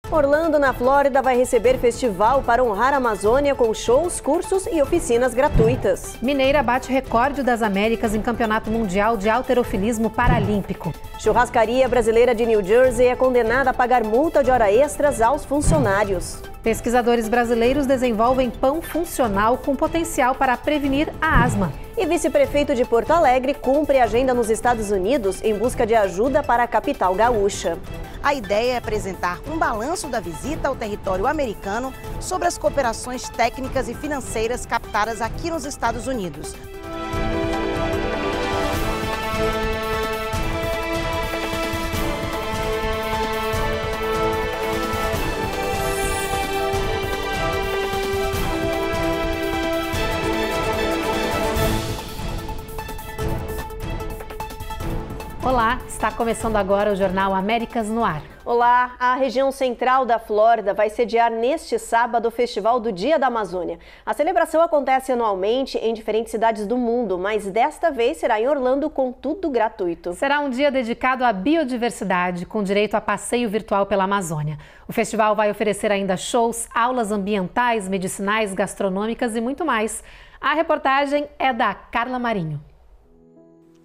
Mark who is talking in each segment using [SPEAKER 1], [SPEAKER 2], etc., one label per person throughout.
[SPEAKER 1] Orlando, na Flórida, vai receber festival para honrar a Amazônia com shows, cursos e oficinas gratuitas.
[SPEAKER 2] Mineira bate recorde das Américas em Campeonato Mundial de Halterofilismo Paralímpico.
[SPEAKER 1] Churrascaria brasileira de New Jersey é condenada a pagar multa de hora extras aos funcionários.
[SPEAKER 2] Pesquisadores brasileiros desenvolvem pão funcional com potencial para prevenir a asma.
[SPEAKER 1] E vice-prefeito de Porto Alegre cumpre agenda nos Estados Unidos em busca de ajuda para a capital gaúcha.
[SPEAKER 3] A ideia é apresentar um balanço da visita ao território americano sobre as cooperações técnicas e financeiras captadas aqui nos Estados Unidos.
[SPEAKER 2] Olá, está começando agora o Jornal Américas no Ar.
[SPEAKER 1] Olá, a região central da Flórida vai sediar neste sábado o Festival do Dia da Amazônia. A celebração acontece anualmente em diferentes cidades do mundo, mas desta vez será em Orlando com tudo gratuito.
[SPEAKER 2] Será um dia dedicado à biodiversidade, com direito a passeio virtual pela Amazônia. O festival vai oferecer ainda shows, aulas ambientais, medicinais, gastronômicas e muito mais. A reportagem é da Carla Marinho.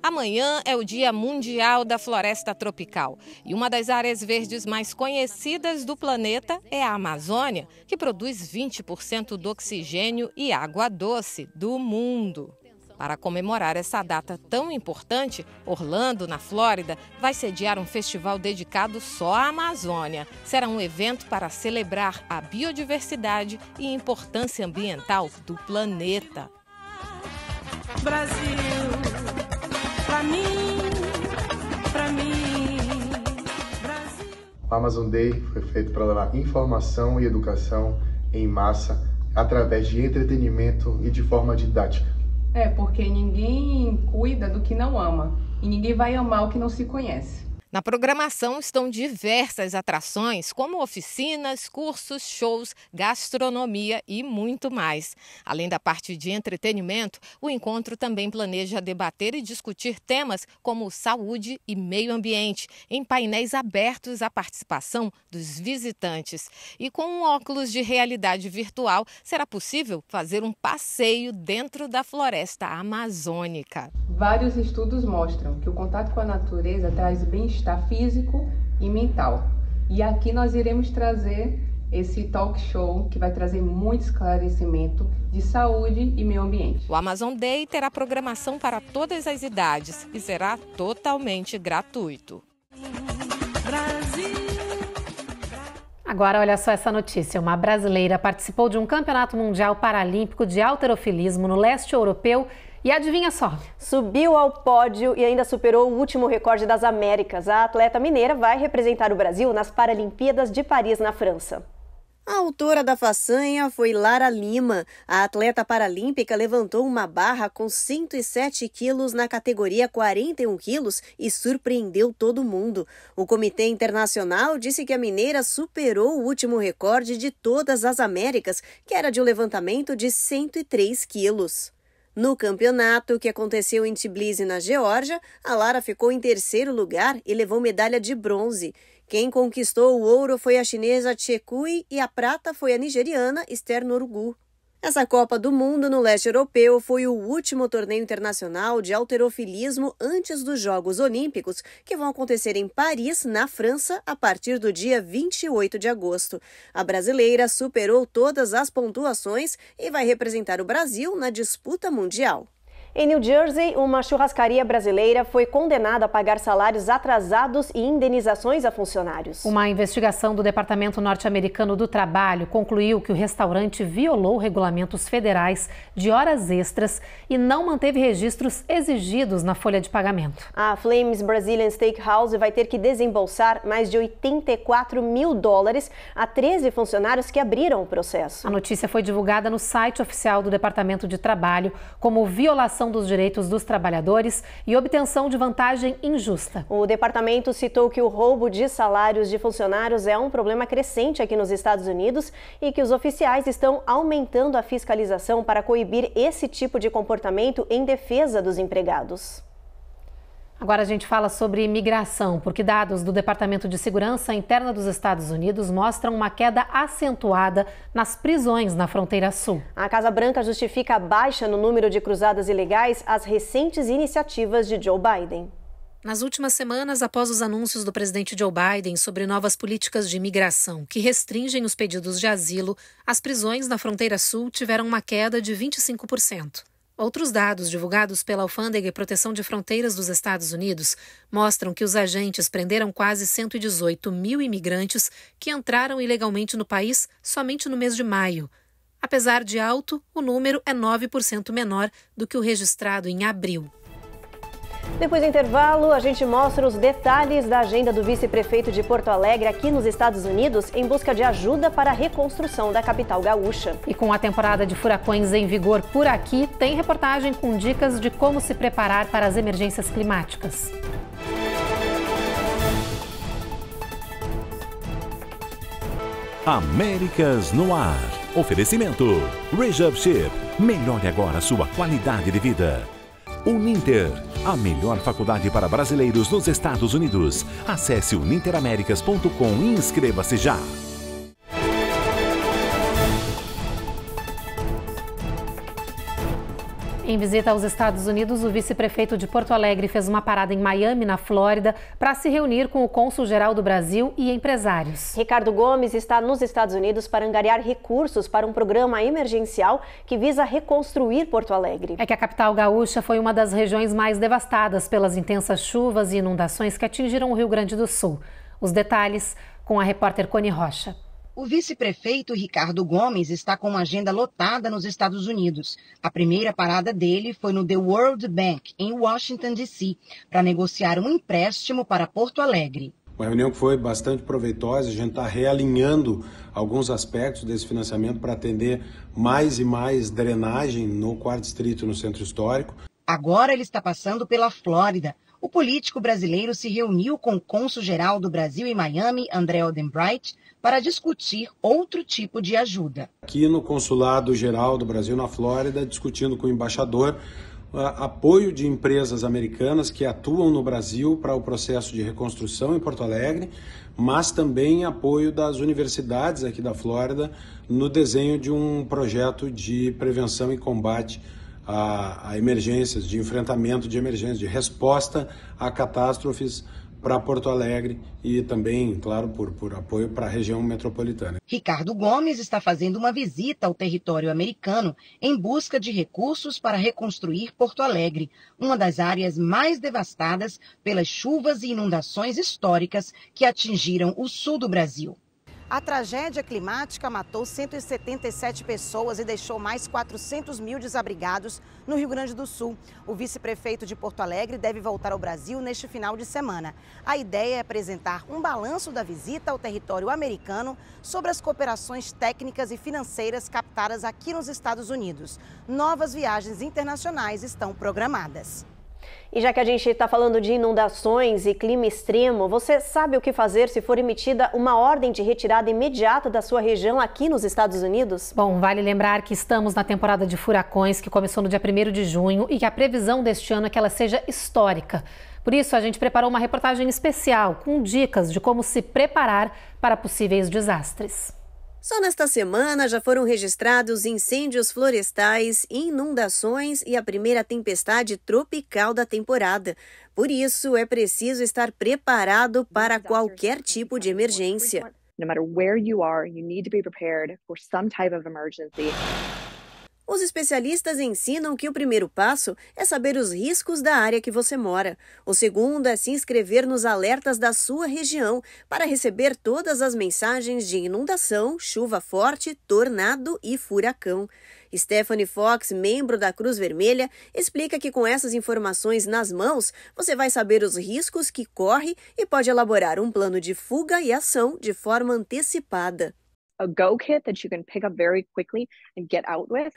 [SPEAKER 4] Amanhã é o Dia Mundial da Floresta Tropical e uma das áreas verdes mais conhecidas do planeta é a Amazônia, que produz 20% do oxigênio e água doce do mundo. Para comemorar essa data tão importante, Orlando, na Flórida, vai sediar um festival dedicado só à Amazônia. Será um evento para celebrar a biodiversidade e importância ambiental do planeta.
[SPEAKER 5] Brasil. Pra mim, Brasil.
[SPEAKER 6] O Amazon Day foi feito para levar informação e educação em massa, através de entretenimento e de forma didática.
[SPEAKER 7] Porque ninguém cuida do que não ama e ninguém vai amar o que não se conhece.
[SPEAKER 4] Na programação estão diversas atrações, como oficinas, cursos, shows, gastronomia e muito mais. Além da parte de entretenimento, o encontro também planeja debater e discutir temas como saúde e meio ambiente, em painéis abertos à participação dos visitantes. E com um óculos de realidade virtual, será possível fazer um passeio dentro da floresta amazônica.
[SPEAKER 7] Vários estudos mostram que o contato com a natureza traz bem-estar físico e mental. E aqui nós iremos trazer esse talk show que vai trazer muito esclarecimento de saúde e meio ambiente.
[SPEAKER 4] O Amazon Day terá programação para todas as idades e será totalmente gratuito.
[SPEAKER 2] Agora, olha só essa notícia. Uma brasileira participou de um campeonato mundial paralímpico de halterofilismo no leste europeu e adivinha só?
[SPEAKER 1] Subiu ao pódio e ainda superou o último recorde das Américas. A atleta mineira vai representar o Brasil nas Paralimpíadas de Paris, na França. A autora da façanha foi Lara Lima. A atleta paralímpica levantou uma barra com 107 quilos na categoria 41 quilos e surpreendeu todo mundo. O Comitê Internacional disse que a mineira superou o último recorde de todas as Américas, que era de um levantamento de 103 quilos. No campeonato, que aconteceu em Tbilisi, na Geórgia, a Lara ficou em terceiro lugar e levou medalha de bronze. Quem conquistou o ouro foi a chinesa Chekui e a prata foi a nigeriana Esther Norugu. Essa Copa do Mundo no leste europeu foi o último torneio internacional de halterofilismo antes dos Jogos Olímpicos, que vão acontecer em Paris, na França, a partir do dia 28 de agosto. A brasileira superou todas as pontuações e vai representar o Brasil na disputa mundial. Em New Jersey, uma churrascaria brasileira foi condenada a pagar salários atrasados e indenizações a funcionários.
[SPEAKER 2] Uma investigação do Departamento Norte-Americano do Trabalho concluiu que o restaurante violou regulamentos federais de horas extras e não manteve registros exigidos na folha de pagamento.
[SPEAKER 1] A Flames Brazilian Steakhouse vai ter que desembolsar mais de $84 mil a 13 funcionários que abriram o processo.
[SPEAKER 2] A notícia foi divulgada no site oficial do Departamento de Trabalho como violação dos direitos dos trabalhadores e obtenção de vantagem injusta.
[SPEAKER 1] O departamento citou que o roubo de salários de funcionários é um problema crescente aqui nos Estados Unidos e que os oficiais estão aumentando a fiscalização para coibir esse tipo de comportamento em defesa dos empregados.
[SPEAKER 2] Agora a gente fala sobre imigração, porque dados do Departamento de Segurança Interna dos Estados Unidos mostram uma queda acentuada nas prisões na fronteira sul.
[SPEAKER 1] A Casa Branca justifica a baixa no número de cruzadas ilegais às recentes iniciativas de Joe Biden.
[SPEAKER 2] Nas últimas semanas, após os anúncios do presidente Joe Biden sobre novas políticas de imigração que restringem os pedidos de asilo, as prisões na fronteira sul tiveram uma queda de 25%. Outros dados divulgados pela Alfândega e Proteção de Fronteiras dos Estados Unidos mostram que os agentes prenderam quase 118 mil imigrantes que entraram ilegalmente no país somente no mês de maio. Apesar de alto, o número é 9% menor do que o registrado em abril.
[SPEAKER 1] Depois do intervalo, a gente mostra os detalhes da agenda do vice-prefeito de Porto Alegre aqui nos Estados Unidos em busca de ajuda para a reconstrução da capital gaúcha.
[SPEAKER 2] E com a temporada de furacões em vigor por aqui, tem reportagem com dicas de como se preparar para as emergências climáticas.
[SPEAKER 8] Américas no ar. Oferecimento. Rejab Ship. Melhore agora a sua qualidade de vida. Uninter, a melhor faculdade para brasileiros nos Estados Unidos. Acesse uninteraméricas.com e inscreva-se já.
[SPEAKER 2] Em visita aos Estados Unidos, o vice-prefeito de Porto Alegre fez uma parada em Miami, na Flórida, para se reunir com o cônsul-geral do Brasil e empresários.
[SPEAKER 1] Ricardo Gomes está nos Estados Unidos para angariar recursos para um programa emergencial que visa reconstruir Porto Alegre.
[SPEAKER 2] É que a capital gaúcha foi uma das regiões mais devastadas pelas intensas chuvas e inundações que atingiram o Rio Grande do Sul. Os detalhes com a repórter Cone Rocha.
[SPEAKER 3] O vice-prefeito Ricardo Gomes está com uma agenda lotada nos Estados Unidos. A primeira parada dele foi no The World Bank, em Washington, D.C., para negociar um empréstimo para Porto Alegre.
[SPEAKER 9] Uma reunião que foi bastante proveitosa, a gente está realinhando alguns aspectos desse financiamento para atender mais e mais drenagem no Quarto Distrito, no Centro Histórico.
[SPEAKER 3] Agora ele está passando pela Flórida. O político brasileiro se reuniu com o cônsul-geral do Brasil em Miami, André Odenbright, para discutir outro tipo de ajuda.
[SPEAKER 9] Aqui no Consulado Geral do Brasil na Flórida, discutindo com o embaixador apoio de empresas americanas que atuam no Brasil para o processo de reconstrução em Porto Alegre, mas também apoio das universidades aqui da Flórida no desenho de um projeto de prevenção e combate a emergências, de enfrentamento de emergências, de resposta a catástrofes para Porto Alegre e também, claro, por apoio para a região metropolitana.
[SPEAKER 3] Ricardo Gomes está fazendo uma visita ao território americano em busca de recursos para reconstruir Porto Alegre, uma das áreas mais devastadas pelas chuvas e inundações históricas que atingiram o sul do Brasil. A tragédia climática matou 177 pessoas e deixou mais 400 mil desabrigados no Rio Grande do Sul. O vice-prefeito de Porto Alegre deve voltar ao Brasil neste final de semana. A ideia é apresentar um balanço da visita ao território americano sobre as cooperações técnicas e financeiras captadas aqui nos Estados Unidos. Novas viagens internacionais estão programadas.
[SPEAKER 1] E já que a gente está falando de inundações e clima extremo, você sabe o que fazer se for emitida uma ordem de retirada imediata da sua região aqui nos Estados Unidos?
[SPEAKER 2] Bom, vale lembrar que estamos na temporada de furacões que começou no dia 1º de junho e que a previsão deste ano é que ela seja histórica. Por isso, a gente preparou uma reportagem especial com dicas de como se preparar para possíveis desastres.
[SPEAKER 1] Só nesta semana já foram registrados incêndios florestais, inundações e a primeira tempestade tropical da temporada. Por isso, é preciso estar preparado para qualquer tipo de emergência.
[SPEAKER 10] No matter where you are, you need to be prepared for some type of emergency.
[SPEAKER 1] Os especialistas ensinam que o primeiro passo é saber os riscos da área que você mora. O segundo é se inscrever nos alertas da sua região para receber todas as mensagens de inundação, chuva forte, tornado e furacão. Stephanie Fox, membro da Cruz Vermelha, explica que com essas informações nas mãos, você vai saber os riscos que corre e pode elaborar um plano de fuga e ação de forma antecipada.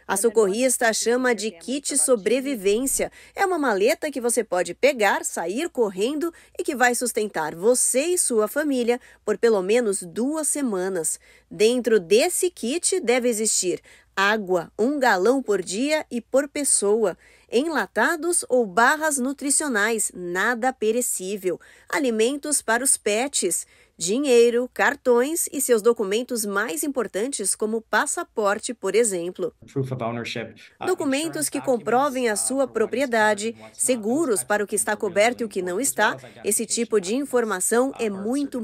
[SPEAKER 1] A socorrista chama de kit sobrevivência. É uma maleta que você pode pegar, sair correndo e que vai sustentar você e sua família por pelo menos 2 semanas. Dentro desse kit deve existir água, 1 galão por dia e por pessoa. enlatados ou barras nutricionais, nada perecível, alimentos para os pets, dinheiro, cartões e seus documentos mais importantes, como passaporte, por exemplo. Documentos que comprovem a sua propriedade, seguros para o que está coberto e o que não está. Esse tipo de informação é muito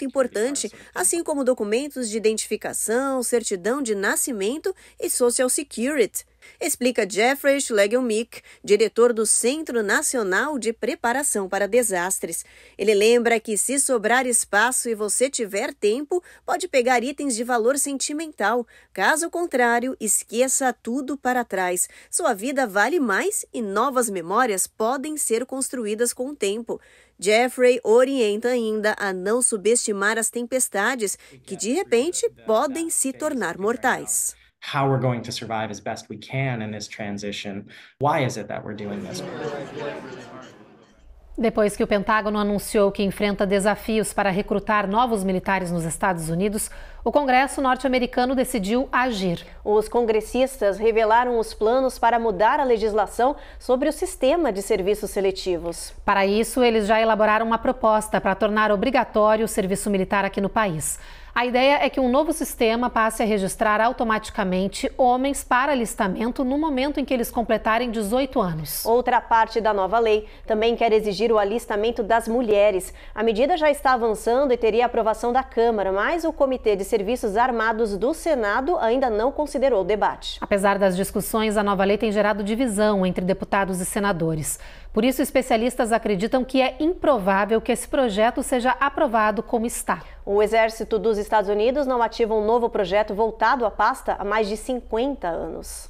[SPEAKER 1] importante, assim como documentos de identificação, certidão de nascimento e Social Security. Explica Jeffrey Schlegelmilch, diretor do Centro Nacional de Preparação para Desastres. Ele lembra que se sobrar espaço e você tiver tempo, pode pegar itens de valor sentimental. Caso contrário, esqueça tudo para trás. Sua vida vale mais e novas memórias podem ser construídas com o tempo. Jeffrey orienta ainda a não subestimar as tempestades, que de repente podem se tornar mortais.
[SPEAKER 11] How we're going to survive as best we can in this transition. Why is it that we're doing this?
[SPEAKER 2] Depois que o Pentágono anunciou que enfrenta desafios para recrutar novos militares nos Estados Unidos, o Congresso norte-americano decidiu agir.
[SPEAKER 1] Os congressistas revelaram os planos para mudar a legislação sobre o sistema de serviços seletivos.
[SPEAKER 2] Para isso, eles já elaboraram uma proposta para tornar obrigatório o serviço militar aqui no país. A ideia é que um novo sistema passe a registrar automaticamente homens para alistamento no momento em que eles completarem 18 anos.
[SPEAKER 1] Outra parte da nova lei também quer exigir o alistamento das mulheres. A medida já está avançando e teria aprovação da Câmara, mas o Comitê de Serviços Armados do Senado ainda não considerou o debate.
[SPEAKER 2] Apesar das discussões, a nova lei tem gerado divisão entre deputados e senadores. Por isso, especialistas acreditam que é improvável que esse projeto seja aprovado como está.
[SPEAKER 1] O Exército dos Estados Unidos não ativa um novo projeto voltado à pasta há mais de 50 anos.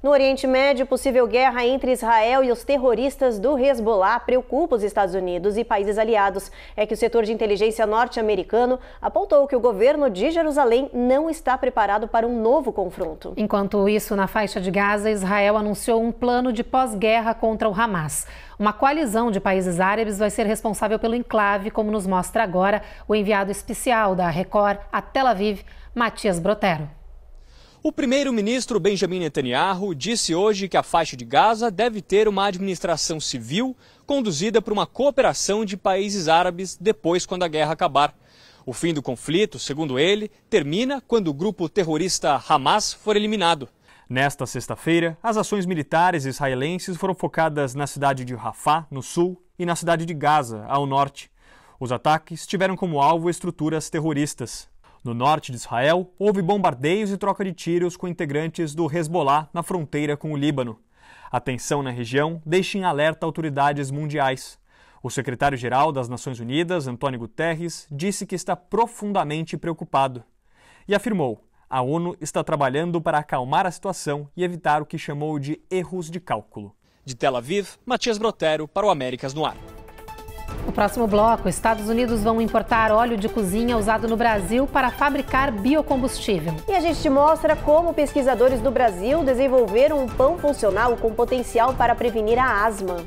[SPEAKER 1] No Oriente Médio, possível guerra entre Israel e os terroristas do Hezbollah preocupa os Estados Unidos e países aliados. É que o setor de inteligência norte-americano apontou que o governo de Jerusalém não está preparado para um novo confronto.
[SPEAKER 2] Enquanto isso, na faixa de Gaza, Israel anunciou um plano de pós-guerra contra o Hamas. Uma coalizão de países árabes vai ser responsável pelo enclave, como nos mostra agora o enviado especial da Record a Tel Aviv, Matias Brotero.
[SPEAKER 12] O primeiro-ministro Benjamin Netanyahu disse hoje que a faixa de Gaza deve ter uma administração civil conduzida por uma cooperação de países árabes depois, quando a guerra acabar. O fim do conflito, segundo ele, termina quando o grupo terrorista Hamas for eliminado. Nesta sexta-feira, as ações militares israelenses foram focadas na cidade de Rafah, no sul, e na cidade de Gaza, ao norte. Os ataques tiveram como alvo estruturas terroristas. No norte de Israel, houve bombardeios e troca de tiros com integrantes do Hezbollah na fronteira com o Líbano. A tensão na região deixa em alerta autoridades mundiais. O secretário-geral das Nações Unidas, Antônio Guterres, disse que está profundamente preocupado e afirmou: a ONU está trabalhando para acalmar a situação e evitar o que chamou de erros de cálculo. De Tel Aviv, Matias Brotero para o Américas no Ar.
[SPEAKER 2] No próximo bloco, Estados Unidos vão importar óleo de cozinha usado no Brasil para fabricar biocombustível.
[SPEAKER 1] E a gente te mostra como pesquisadores do Brasil desenvolveram um pão funcional com potencial para prevenir a asma.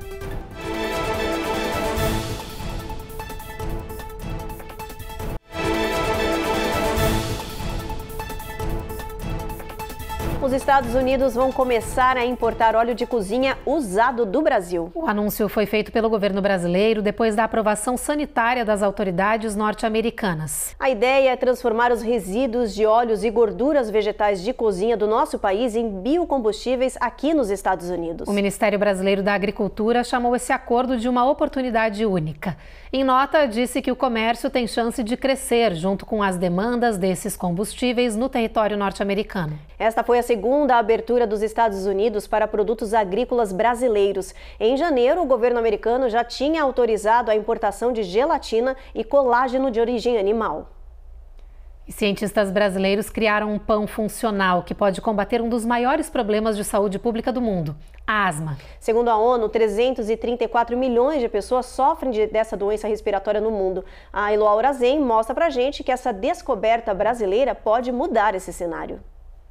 [SPEAKER 1] Os Estados Unidos vão começar a importar óleo de cozinha usado do Brasil.
[SPEAKER 2] O anúncio foi feito pelo governo brasileiro depois da aprovação sanitária das autoridades norte-americanas.
[SPEAKER 1] A ideia é transformar os resíduos de óleos e gorduras vegetais de cozinha do nosso país em biocombustíveis aqui nos Estados Unidos.
[SPEAKER 2] O Ministério Brasileiro da Agricultura chamou esse acordo de uma oportunidade única. Em nota, disse que o comércio tem chance de crescer junto com as demandas desses combustíveis no território norte-americano.
[SPEAKER 1] Esta foi a segunda abertura dos Estados Unidos para produtos agrícolas brasileiros. Em janeiro, o governo americano já tinha autorizado a importação de gelatina e colágeno de origem animal.
[SPEAKER 2] E cientistas brasileiros criaram um pão funcional que pode combater um dos maiores problemas de saúde pública do mundo, a asma.
[SPEAKER 1] Segundo a ONU, 334 milhões de pessoas sofrem dessa doença respiratória no mundo. A Eloá Urazen mostra pra gente que essa descoberta brasileira pode mudar esse cenário.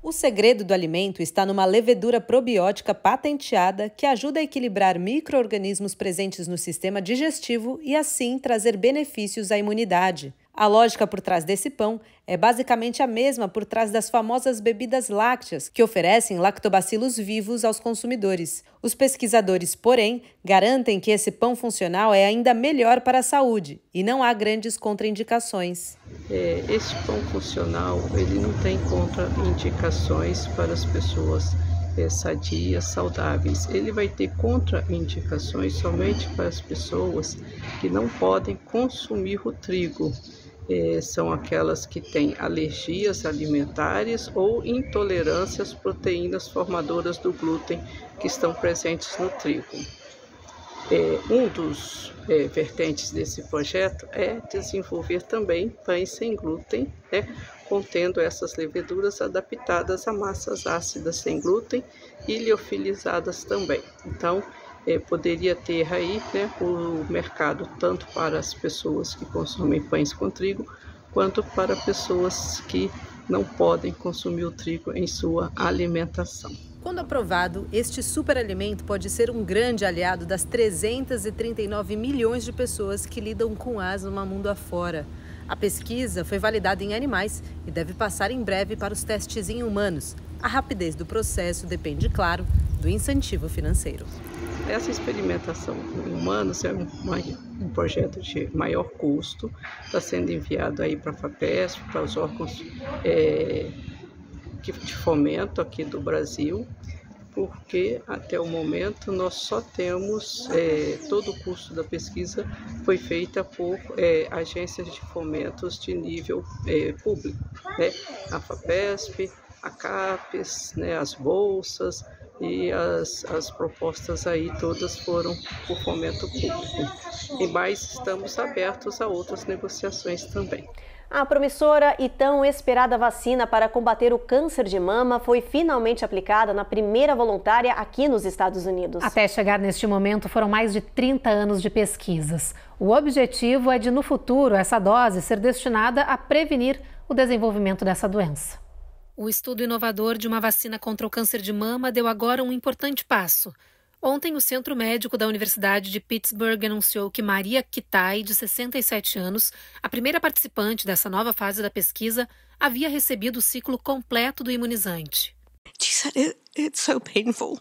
[SPEAKER 13] O segredo do alimento está numa levedura probiótica patenteada que ajuda a equilibrar micro-organismos presentes no sistema digestivo e, assim, trazer benefícios à imunidade. A lógica por trás desse pão é basicamente a mesma por trás das famosas bebidas lácteas, que oferecem lactobacilos vivos aos consumidores. Os pesquisadores, porém, garantem que esse pão funcional é ainda melhor para a saúde e não há grandes contraindicações.
[SPEAKER 14] Esse pão funcional ele não tem contraindicações para as pessoas sadias, saudáveis. Ele vai ter contraindicações somente para as pessoas que não podem consumir o trigo. São aquelas que têm alergias alimentares ou intolerância às proteínas formadoras do glúten que estão presentes no trigo. Um dos vertentes desse projeto é desenvolver também pães sem glúten, contendo essas leveduras adaptadas a massas ácidas sem glúten e liofilizadas também. Então, poderia ter aí o mercado tanto para as pessoas que consomem pães com trigo, quanto para pessoas que não podem consumir o trigo em sua alimentação.
[SPEAKER 13] Quando aprovado, este superalimento pode ser um grande aliado das 339 milhões de pessoas que lidam com asma mundo afora. A pesquisa foi validada em animais e deve passar em breve para os testes em humanos. A rapidez do processo depende, claro, do incentivo financeiro.
[SPEAKER 14] Essa experimentação em humanos é um projeto de maior custo, está sendo enviado aí para a FAPESP, para os órgãos de fomento aqui do Brasil, porque até o momento nós só temos, todo o custo da pesquisa foi feita por agências de fomentos de nível público, a FAPESP, a CAPES, as bolsas, e as propostas aí todas foram por fomento público. Mas estamos abertos a outras negociações também.
[SPEAKER 1] A promissora e tão esperada vacina para combater o câncer de mama foi finalmente aplicada na primeira voluntária aqui nos Estados Unidos.
[SPEAKER 2] Até chegar neste momento foram mais de 30 anos de pesquisas. O objetivo é de, no futuro, essa dose ser destinada a prevenir o desenvolvimento dessa doença. O estudo inovador de uma vacina contra o câncer de mama deu agora um importante passo. Ontem, o Centro Médico da Universidade de Pittsburgh anunciou que Maria Kitai, de 67 anos, a primeira participante dessa nova fase da pesquisa, havia recebido o ciclo completo do imunizante.
[SPEAKER 15] She said it's so painful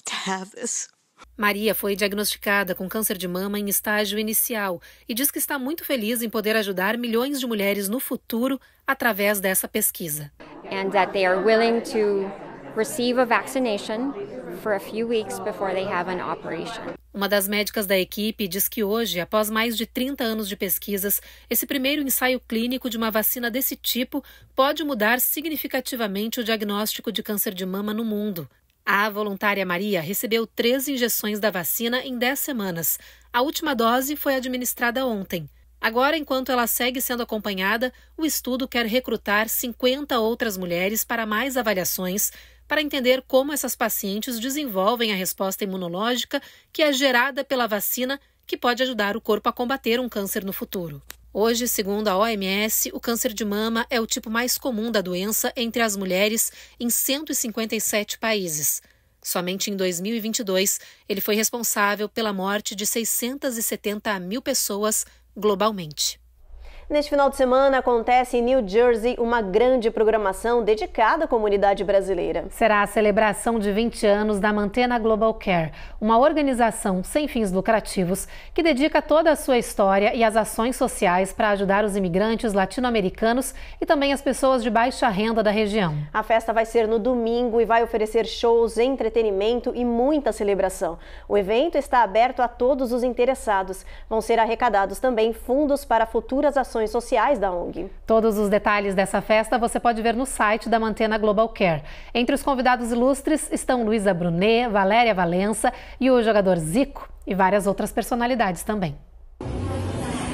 [SPEAKER 15] to have this.
[SPEAKER 2] Maria foi diagnosticada com câncer de mama em estágio inicial e diz que está muito feliz em poder ajudar milhões de mulheres no futuro através dessa pesquisa.
[SPEAKER 16] And that they are willing to receive a vaccination for a few weeks before they have an operation.
[SPEAKER 2] Uma das médicas da equipe diz que hoje, após mais de 30 anos de pesquisas, esse primeiro ensaio clínico de uma vacina desse tipo pode mudar significativamente o diagnóstico de câncer de mama no mundo. A voluntária Maria recebeu 3 injeções da vacina em 10 semanas. A última dose foi administrada ontem. Agora, enquanto ela segue sendo acompanhada, o estudo quer recrutar 50 outras mulheres para mais avaliações, para entender como essas pacientes desenvolvem a resposta imunológica que é gerada pela vacina, que pode ajudar o corpo a combater um câncer no futuro. Hoje, segundo a OMS, o câncer de mama é o tipo mais comum da doença entre as mulheres em 157 países. Somente em 2022, ele foi responsável pela morte de 670 mil pessoas globalmente.
[SPEAKER 1] Neste final de semana acontece em New Jersey uma grande programação dedicada à comunidade brasileira.
[SPEAKER 2] Será a celebração de 20 anos da Mantena Global Care, uma organização sem fins lucrativos que dedica toda a sua história e as ações sociais para ajudar os imigrantes latino-americanos e também as pessoas de baixa renda da região.
[SPEAKER 1] A festa vai ser no domingo e vai oferecer shows, entretenimento e muita celebração. O evento está aberto a todos os interessados. Vão ser arrecadados também fundos para futuras ações sociais da ONG.
[SPEAKER 2] Todos os detalhes dessa festa você pode ver no site da Mantena Global Care. Entre os convidados ilustres estão Luísa Brunet, Valéria Valença e o jogador Zico e várias outras personalidades também.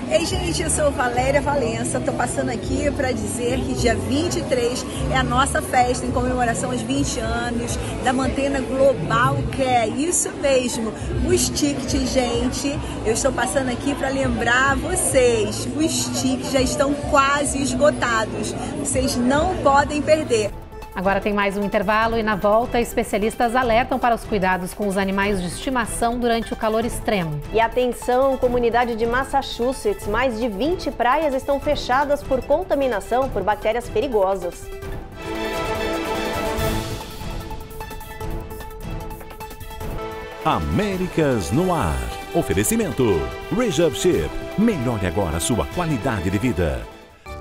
[SPEAKER 17] Ei, gente, eu sou Valéria Valença, tô passando aqui para dizer que dia 23 é a nossa festa em comemoração aos 20 anos da Mantena Global Care. Isso mesmo, os tickets, gente, eu estou passando aqui para lembrar vocês, os tickets já estão quase esgotados, vocês não podem perder.
[SPEAKER 2] Agora tem mais um intervalo e na volta, especialistas alertam para os cuidados com os animais de estimação durante o calor extremo.
[SPEAKER 1] E atenção, comunidade de Massachusetts, mais de 20 praias estão fechadas por contaminação por bactérias perigosas.
[SPEAKER 8] Américas no Ar. Oferecimento Rejab Ship. Melhore agora sua qualidade de vida.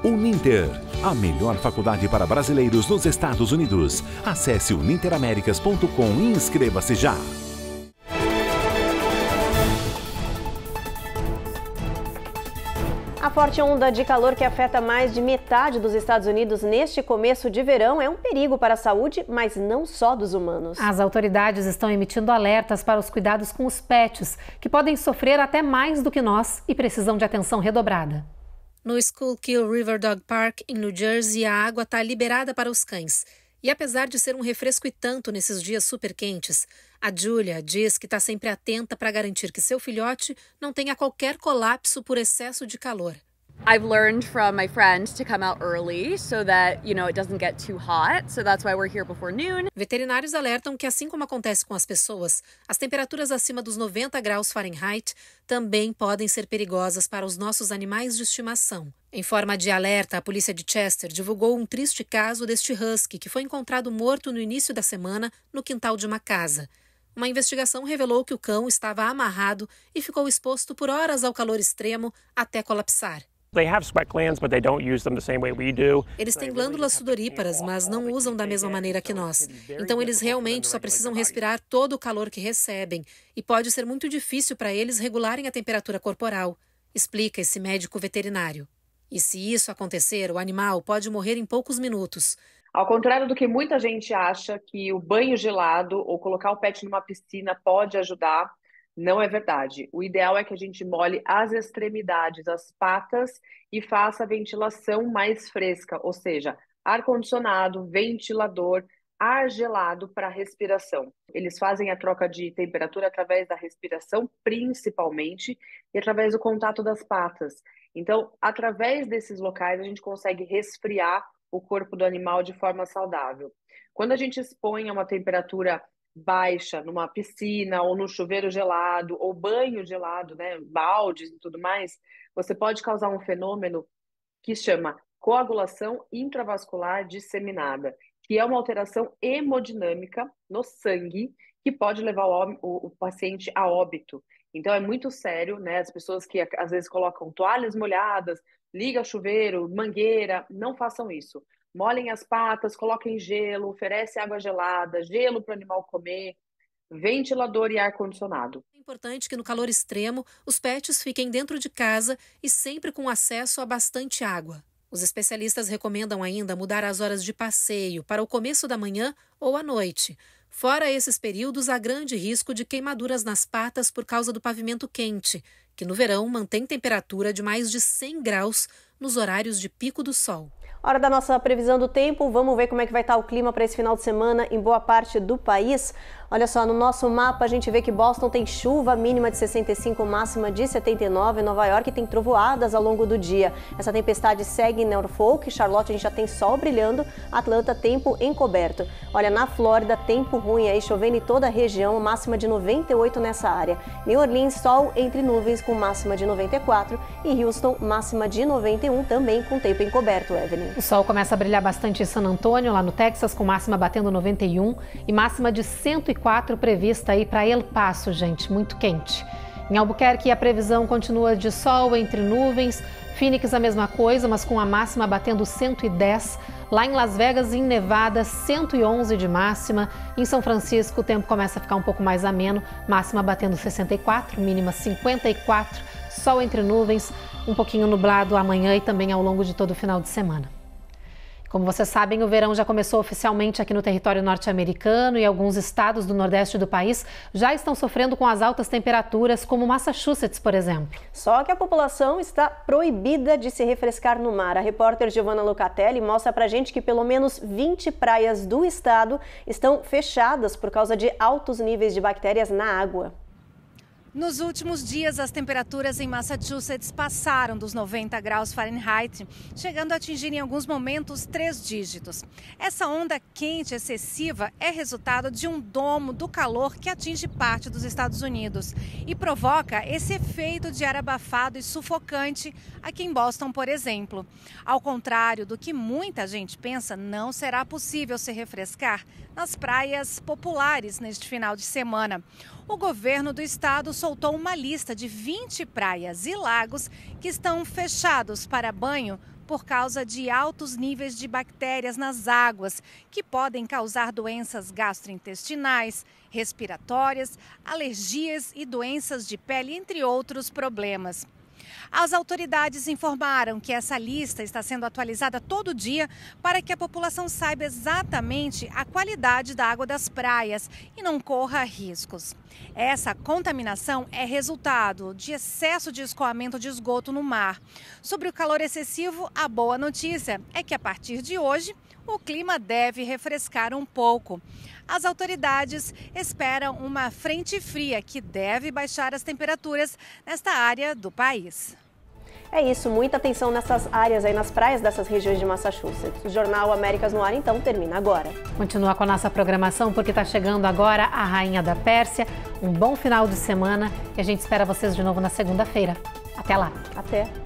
[SPEAKER 8] Uninter, a melhor faculdade para brasileiros nos Estados Unidos. Acesse uninteraméricas.com e inscreva-se já.
[SPEAKER 1] A forte onda de calor que afeta mais de metade dos Estados Unidos neste começo de verão é um perigo para a saúde, mas não só dos humanos.
[SPEAKER 2] As autoridades estão emitindo alertas para os cuidados com os pets, que podem sofrer até mais do que nós e precisam de atenção redobrada. No Schuylkill River Dog Park, em New Jersey, a água está liberada para os cães. E apesar de ser um refresco e tanto nesses dias super quentes, a Julia diz que está sempre atenta para garantir que seu filhote não tenha qualquer colapso por excesso de calor.
[SPEAKER 18] I've learned from my friend to come out early so that, it doesn't get too hot. So that's why we're here before noon.
[SPEAKER 2] Veterinários alertam que, assim como acontece com as pessoas, as temperaturas acima dos 90 graus Fahrenheit também podem ser perigosas para os nossos animais de estimação. Em forma de alerta, a polícia de Chester divulgou um triste caso deste husky que foi encontrado morto no início da semana no quintal de uma casa. Uma investigação revelou que o cão estava amarrado e ficou exposto por horas ao calor extremo até colapsar. Eles têm glândulas sudoríparas, mas não usam da mesma maneira que nós. Então eles realmente só precisam respirar todo o calor que recebem e pode ser muito difícil para eles regularem a temperatura corporal, explica esse médico veterinário. E se isso acontecer, o animal pode morrer em poucos minutos.
[SPEAKER 19] Ao contrário do que muita gente acha, que o banho gelado ou colocar o pet numa piscina pode ajudar, não é verdade. O ideal é que a gente molhe as extremidades, as patas e faça a ventilação mais fresca, ou seja, ar-condicionado, ventilador, ar gelado para respiração. Eles fazem a troca de temperatura através da respiração, principalmente, e através do contato das patas. Então, através desses locais, a gente consegue resfriar o corpo do animal de forma saudável. Quando a gente expõe a uma temperatura baixa, numa piscina ou no chuveiro gelado, ou banho gelado, baldes e tudo mais, você pode causar um fenômeno que chama coagulação intravascular disseminada, que é uma alteração hemodinâmica no sangue que pode levar o paciente a óbito. Então é muito sério, as pessoas que às vezes colocam toalhas molhadas, liga chuveiro, mangueira, não façam isso. Molhem as patas, coloquem gelo, oferece água gelada, gelo para o animal comer, ventilador e ar-condicionado.
[SPEAKER 2] É importante que no calor extremo, os pets fiquem dentro de casa e sempre com acesso a bastante água. Os especialistas recomendam ainda mudar as horas de passeio para o começo da manhã ou à noite. Fora esses períodos, há grande risco de queimaduras nas patas por causa do pavimento quente, que no verão mantém temperatura de mais de 100 graus nos horários de pico do sol.
[SPEAKER 1] Hora da nossa previsão do tempo, vamos ver como é que vai estar o clima para esse final de semana em boa parte do país. Olha só, no nosso mapa a gente vê que Boston tem chuva mínima de 65, máxima de 79. Nova York tem trovoadas ao longo do dia. Essa tempestade segue em Norfolk, Charlotte a gente já tem sol brilhando, Atlanta tempo encoberto. Olha, na Flórida tempo ruim aí, chovendo em toda a região, máxima de 98 nessa área. New Orleans sol entre nuvens com máxima de 94 e Houston máxima de 91 também com tempo encoberto, Evelyn.
[SPEAKER 2] O sol começa a brilhar bastante em San Antônio, lá no Texas, com máxima batendo 91 e máxima de 104 prevista aí para El Paso, gente, muito quente. Em Albuquerque, a previsão continua de sol entre nuvens. Phoenix, a mesma coisa, mas com a máxima batendo 110. Lá em Las Vegas, em Nevada, 111 de máxima. Em São Francisco, o tempo começa a ficar um pouco mais ameno, máxima batendo 64, mínima 54. Sol entre nuvens, um pouquinho nublado amanhã e também ao longo de todo o final de semana. Como vocês sabem, o verão já começou oficialmente aqui no território norte-americano e alguns estados do nordeste do país já estão sofrendo com as altas temperaturas, como Massachusetts, por exemplo.
[SPEAKER 1] Só que a população está proibida de se refrescar no mar. A repórter Giovanna Locatelli mostra pra gente que pelo menos 20 praias do estado estão fechadas por causa de altos níveis de bactérias na água.
[SPEAKER 20] Nos últimos dias, as temperaturas em Massachusetts passaram dos 90 graus Fahrenheit, chegando a atingir em alguns momentos 3 dígitos. Essa onda quente excessiva é resultado de um domo do calor que atinge parte dos Estados Unidos e provoca esse efeito de ar abafado e sufocante aqui em Boston, por exemplo. Ao contrário do que muita gente pensa, não será possível se refrescar nas praias populares neste final de semana. O governo do estado soltou uma lista de 20 praias e lagos que estão fechados para banho por causa de altos níveis de bactérias nas águas, que podem causar doenças gastrointestinais, respiratórias, alergias e doenças de pele, entre outros problemas. As autoridades informaram que essa lista está sendo atualizada todo dia para que a população saiba exatamente a qualidade da água das praias e não corra riscos. Essa contaminação é resultado de excesso de escoamento de esgoto no mar. Sobre o calor excessivo, a boa notícia é que a partir de hoje o clima deve refrescar um pouco. As autoridades esperam uma frente fria que deve baixar as temperaturas nesta área do país.
[SPEAKER 1] É isso, muita atenção nessas áreas aí, nas praias dessas regiões de Massachusetts. O Jornal Américas no Ar, então, termina agora.
[SPEAKER 2] Continua com a nossa programação, porque está chegando agora a Rainha da Pérsia. Um bom final de semana e a gente espera vocês de novo na segunda-feira. Até lá.
[SPEAKER 1] Até.